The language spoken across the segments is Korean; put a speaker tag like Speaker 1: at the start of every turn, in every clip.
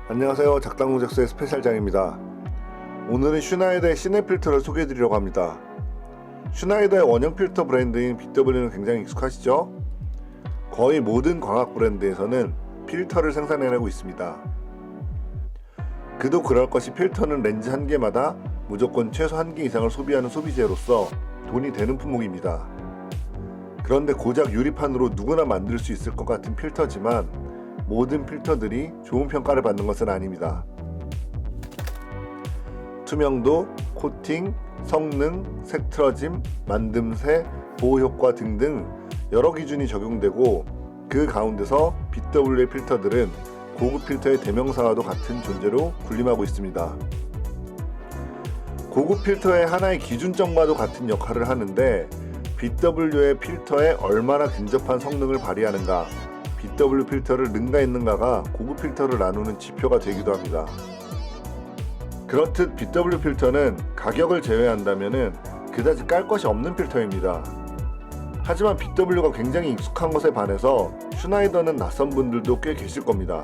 Speaker 1: 안녕하세요. 작당노작소의 스페셜장입니다. 오늘은 슈나이더의 시네 필터를 소개해드리려고 합니다. 슈나이더의 원형 필터 브랜드인 BW는 굉장히 익숙하시죠? 거의 모든 광학 브랜드에서는 필터를 생산해내고 있습니다. 그도 그럴 것이 필터는 렌즈 한 개마다 무조건 최소 1개 이상을 소비하는 소비재로서 돈이 되는 품목입니다. 그런데 고작 유리판으로 누구나 만들 수 있을 것 같은 필터지만 모든 필터들이 좋은 평가를 받는 것은 아닙니다. 투명도, 코팅, 성능, 색트러짐, 만듦새, 보호효과 등등 여러 기준이 적용되고 그 가운데서 BW의 필터들은 고급 필터의 대명사와도 같은 존재로 군림하고 있습니다. 고급 필터의 하나의 기준점과도 같은 역할을 하는데 BW의 필터에 얼마나 근접한 성능을 발휘하는가, BW 필터를 능가했는가가 고급 필터를 나누는 지표가 되기도 합니다. 그렇듯 BW 필터는 가격을 제외한다면 그다지 깔 것이 없는 필터입니다. 하지만 BW가 굉장히 익숙한 것에 반해서 슈나이더는 낯선 분들도 꽤 계실 겁니다.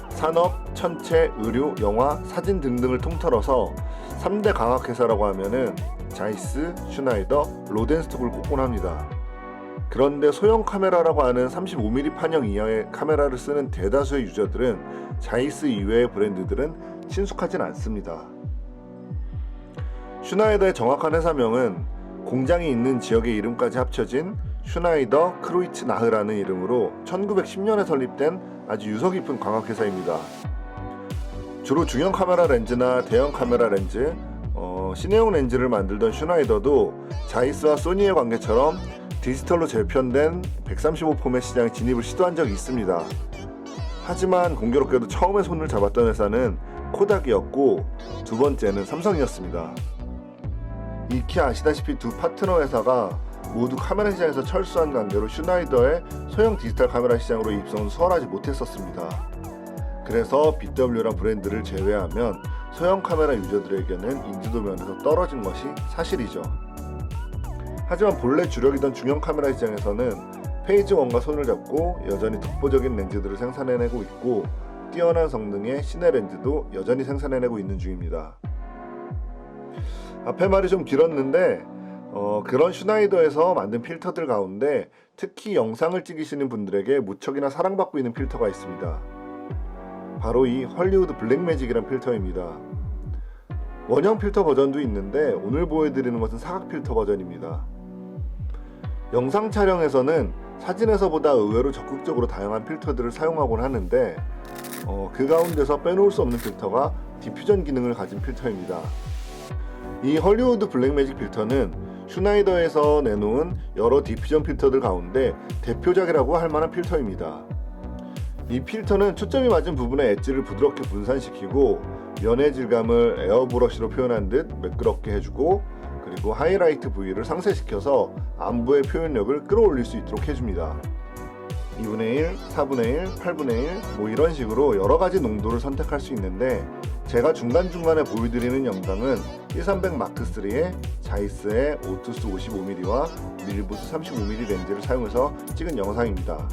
Speaker 1: 산업, 천체, 의료, 영화, 사진 등등을 통틀어서 3대 광학회사라고 하면은 자이스, 슈나이더, 로덴스톡을 꼽곤 합니다. 그런데 소형 카메라라고 하는 35mm 판형 이하의 카메라를 쓰는 대다수의 유저들은 자이스 이외의 브랜드들은 친숙하진 않습니다. 슈나이더의 정확한 회사명은 공장이 있는 지역의 이름까지 합쳐진 슈나이더 크루이츠나흐라는 이름으로 1910년에 설립된 아주 유서 깊은 광학회사입니다. 주로 중형 카메라 렌즈나 대형 카메라 렌즈, 시네용 렌즈를 만들던 슈나이더도 자이스와 소니의 관계처럼 디지털로 재편된 135포맷 시장에 진입을 시도한 적이 있습니다. 하지만 공교롭게도 처음에 손을 잡았던 회사는 코닥이었고 두 번째는 삼성이었습니다. 익히 아시다시피 두 파트너 회사가 모두 카메라 시장에서 철수한 관계로 슈나이더의 소형 디지털 카메라 시장으로 입성은 수월하지 못했었습니다. 그래서 BW란 브랜드를 제외하면 소형 카메라 유저들에게는 인지도 면에서 떨어진 것이 사실이죠. 하지만 본래 주력이던 중형 카메라 시장에서는 페이지 1과 손을 잡고 여전히 독보적인 렌즈들을 생산해내고 있고 뛰어난 성능의 시네 렌즈도 여전히 생산해내고 있는 중입니다. 앞에 말이 좀 길었는데 그런 슈나이더에서 만든 필터들 가운데 특히 영상을 찍으시는 분들에게 무척이나 사랑받고 있는 필터가 있습니다. 바로 이 헐리우드 블랙매직이란 필터입니다. 원형 필터 버전도 있는데 오늘 보여드리는 것은 사각 필터 버전입니다. 영상 촬영에서는 사진에서보다 의외로 적극적으로 다양한 필터들을 사용하곤 하는데 그 가운데서 빼놓을 수 없는 필터가 디퓨전 기능을 가진 필터입니다. 이 헐리우드 블랙매직 필터는 슈나이더에서 내놓은 여러 디퓨전 필터들 가운데 대표작이라고 할 만한 필터입니다. 이 필터는 초점이 맞은 부분의 엣지를 부드럽게 분산시키고 면의 질감을 에어브러쉬로 표현한 듯 매끄럽게 해주고 그리고 하이라이트 부위를 상쇄시켜서 안부의 표현력을 끌어올릴 수 있도록 해줍니다. 2분의 1, 4분의 1, 8분의 1 이런 식으로 여러가지 농도를 선택할 수 있는데 제가 중간중간에 보여드리는 영상은 1300 마크3의 자이스의 오투스 55mm와 밀부스 35mm 렌즈를 사용해서 찍은 영상입니다.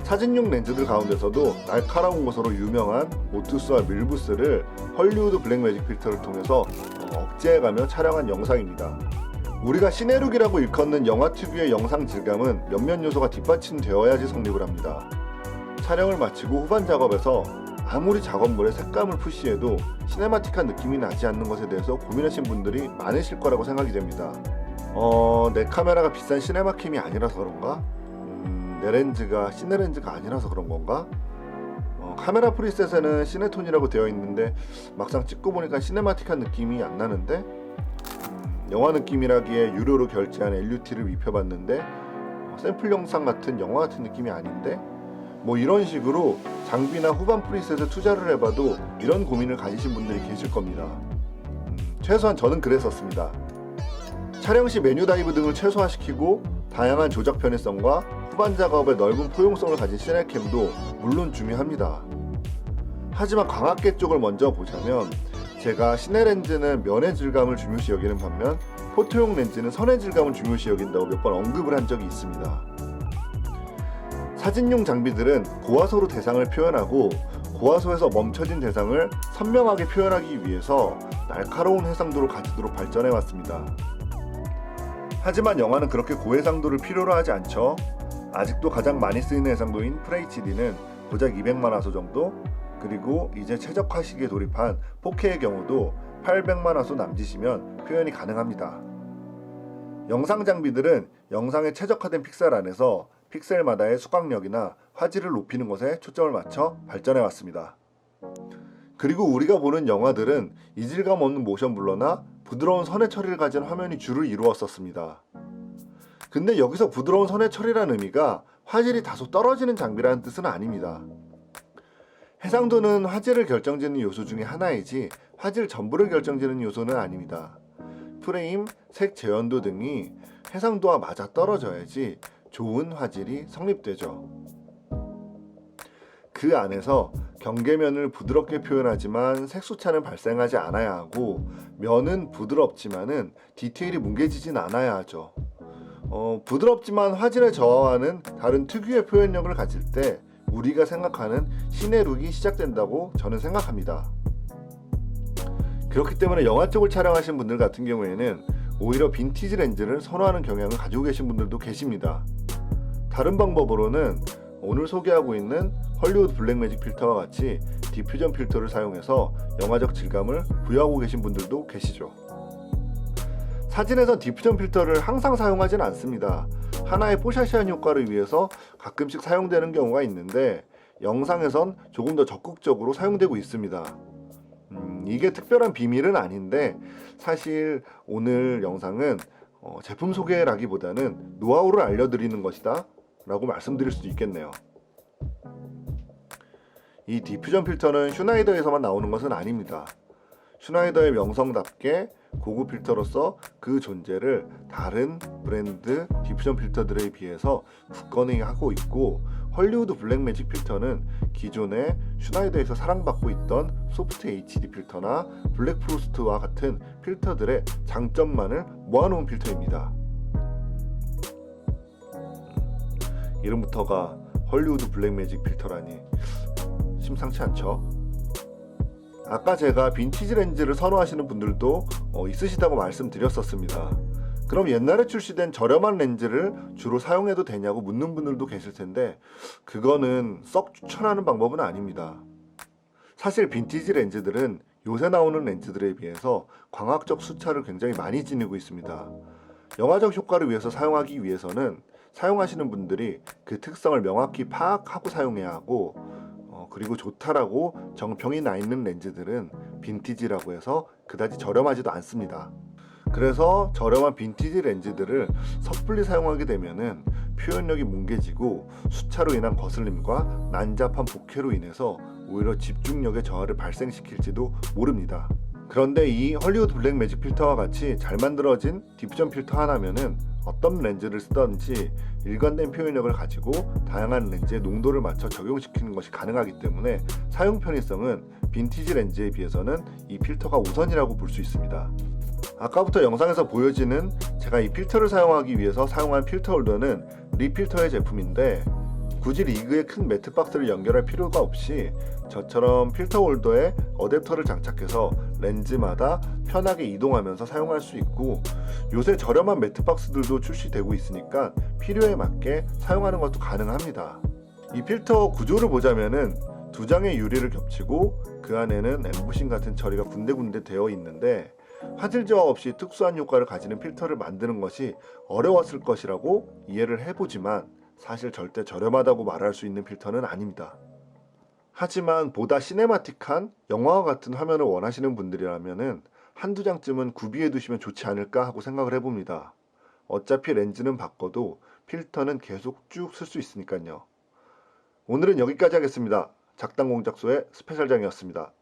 Speaker 1: 사진용 렌즈들 가운데서도 날카로운 것으로 유명한 오투스와 밀부스를 헐리우드 블랙매직 필터를 통해서 억제해가며 촬영한 영상입니다. 우리가 시네룩이라고 일컫는 영화 특유의 영상 질감은 몇몇 요소가 뒷받침되어야지 성립을 합니다. 촬영을 마치고 후반 작업에서 아무리 작업물에 색감을 푸시해도 시네마틱한 느낌이 나지 않는 것에 대해서 고민하신 분들이 많으실 거라고 생각이 됩니다. 내 카메라가 비싼 시네마캠이 아니라서 그런가? 내 렌즈가 시네 렌즈가 아니라서 그런 건가? 카메라 프리셋에는 시네톤이라고 되어 있는데 막상 찍고 보니까 시네마틱한 느낌이 안 나는데 영화 느낌이라기에 유료로 결제한 LUT를 입혀봤는데 샘플 영상 같은 영화 같은 느낌이 아닌데 이런 식으로 장비나 후반 프리셋에 투자를 해봐도 이런 고민을 가지신 분들이 계실 겁니다. 최소한 저는 그랬었습니다. 촬영 시 메뉴 다이브 등을 최소화시키고 다양한 조작 편의성과 후반 작업의 넓은 포용성을 가진 시네캠도 물론 중요합니다. 하지만 광학계 쪽을 먼저 보자면 제가 시네 렌즈는 면의 질감을 중요시 여기는 반면 포토용 렌즈는 선의 질감을 중요시 여긴다고 몇 번 언급을 한 적이 있습니다. 사진용 장비들은 고화소로 대상을 표현하고 고화소에서 멈춰진 대상을 선명하게 표현하기 위해서 날카로운 해상도를 가지도록 발전해 왔습니다. 하지만 영화는 그렇게 고해상도를 필요로 하지 않죠. 아직도 가장 많이 쓰이는 해상도인 FHD는 고작 200만화소 정도, 그리고 이제 최적화 시기에 돌입한 4K의 경우도 800만화소 남짓이면 표현이 가능합니다. 영상 장비들은 영상에 최적화된 픽셀 안에서 픽셀마다의 수강력이나 화질을 높이는 것에 초점을 맞춰 발전해 왔습니다. 그리고 우리가 보는 영화들은 이질감 없는 모션 블러나 부드러운 선의 처리를 가진 화면이 주를 이루었었습니다. 근데 여기서 부드러운 선의 처리라는 의미가 화질이 다소 떨어지는 장비라는 뜻은 아닙니다. 해상도는 화질을 결정짓는 요소 중에 하나이지 화질 전부를 결정짓는 요소는 아닙니다. 프레임, 색 재현도 등이 해상도와 맞아 떨어져야지 좋은 화질이 성립되죠. 그 안에서 경계면을 부드럽게 표현하지만 색소차는 발생하지 않아야 하고, 면은 부드럽지만은 디테일이 뭉개지진 않아야 하죠. 부드럽지만 화질의 저하와는 다른 특유의 표현력을 가질 때 우리가 생각하는 신의 룩이 시작된다고 저는 생각합니다. 그렇기 때문에 영화 쪽을 촬영하신 분들 같은 경우에는 오히려 빈티지 렌즈를 선호하는 경향을 가지고 계신 분들도 계십니다. 다른 방법으로는 오늘 소개하고 있는 헐리우드 블랙매직 필터와 같이 디퓨전 필터를 사용해서 영화적 질감을 부여하고 계신 분들도 계시죠. 사진에선 디퓨전 필터를 항상 사용하진 않습니다. 하나의 뽀샤시한 효과를 위해서 가끔씩 사용되는 경우가 있는데 영상에선 조금 더 적극적으로 사용되고 있습니다. 이게 특별한 비밀은 아닌데 사실 오늘 영상은 제품 소개라기보다는 노하우를 알려드리는 것이다 라고 말씀드릴 수도 있겠네요. 이 디퓨전 필터는 슈나이더에서만 나오는 것은 아닙니다. 슈나이더의 명성답게 고급 필터로서 그 존재를 다른 브랜드 디퓨전 필터들에 비해서 굳건히 하고 있고, 헐리우드 블랙매직 필터는 기존의 슈나이더에서 사랑받고 있던 소프트 HD 필터나 블랙프로스트와 같은 필터들의 장점만을 모아놓은 필터입니다. 이름부터가 헐리우드 블랙매직 필터라니 심상치 않죠? 아까 제가 빈티지 렌즈를 선호하시는 분들도 있으시다고 말씀드렸었습니다. 그럼 옛날에 출시된 저렴한 렌즈를 주로 사용해도 되냐고 묻는 분들도 계실 텐데 그거는 썩 추천하는 방법은 아닙니다. 사실 빈티지 렌즈들은 요새 나오는 렌즈들에 비해서 광학적 수차를 굉장히 많이 지니고 있습니다. 영화적 효과를 위해서 사용하기 위해서는 사용하시는 분들이 그 특성을 명확히 파악하고 사용해야 하고, 그리고 좋다라고 정평이 나 있는 렌즈들은 빈티지라고 해서 그다지 저렴하지도 않습니다. 그래서 저렴한 빈티지 렌즈들을 섣불리 사용하게 되면은 표현력이 뭉개지고 수차로 인한 거슬림과 난잡한 복회로 인해서 오히려 집중력의 저하를 발생시킬지도 모릅니다. 그런데 이 헐리우드 블랙매직 필터와 같이 잘 만들어진 디퓨전 필터 하나면은 어떤 렌즈를 쓰든지 일관된 표현력을 가지고 다양한 렌즈의 농도를 맞춰 적용시키는 것이 가능하기 때문에 사용 편의성은 빈티지 렌즈에 비해서는 이 필터가 우선이라고 볼 수 있습니다. 아까부터 영상에서 보여지는 제가 이 필터를 사용하기 위해서 사용한 필터 홀더는 리필터의 제품인데 굳이 리그에 큰 매트 박스를 연결할 필요가 없이 저처럼 필터 홀더에 어댑터를 장착해서 렌즈마다 편하게 이동하면서 사용할 수 있고, 요새 저렴한 매트 박스들도 출시되고 있으니까 필요에 맞게 사용하는 것도 가능합니다. 이 필터 구조를 보자면은 두 장의 유리를 겹치고 그 안에는 엠보싱 같은 처리가 군데군데 되어 있는데, 화질 저하 없이 특수한 효과를 가지는 필터를 만드는 것이 어려웠을 것이라고 이해를 해보지만 사실 절대 저렴하다고 말할 수 있는 필터는 아닙니다. 하지만 보다 시네마틱한 영화와 같은 화면을 원하시는 분들이라면은 한두 장쯤은 구비해 두시면 좋지 않을까 하고 생각을 해봅니다. 어차피 렌즈는 바꿔도 필터는 계속 쭉 쓸 수 있으니까요. 오늘은 여기까지 하겠습니다. 작당 공작소의 스페셜장이었습니다.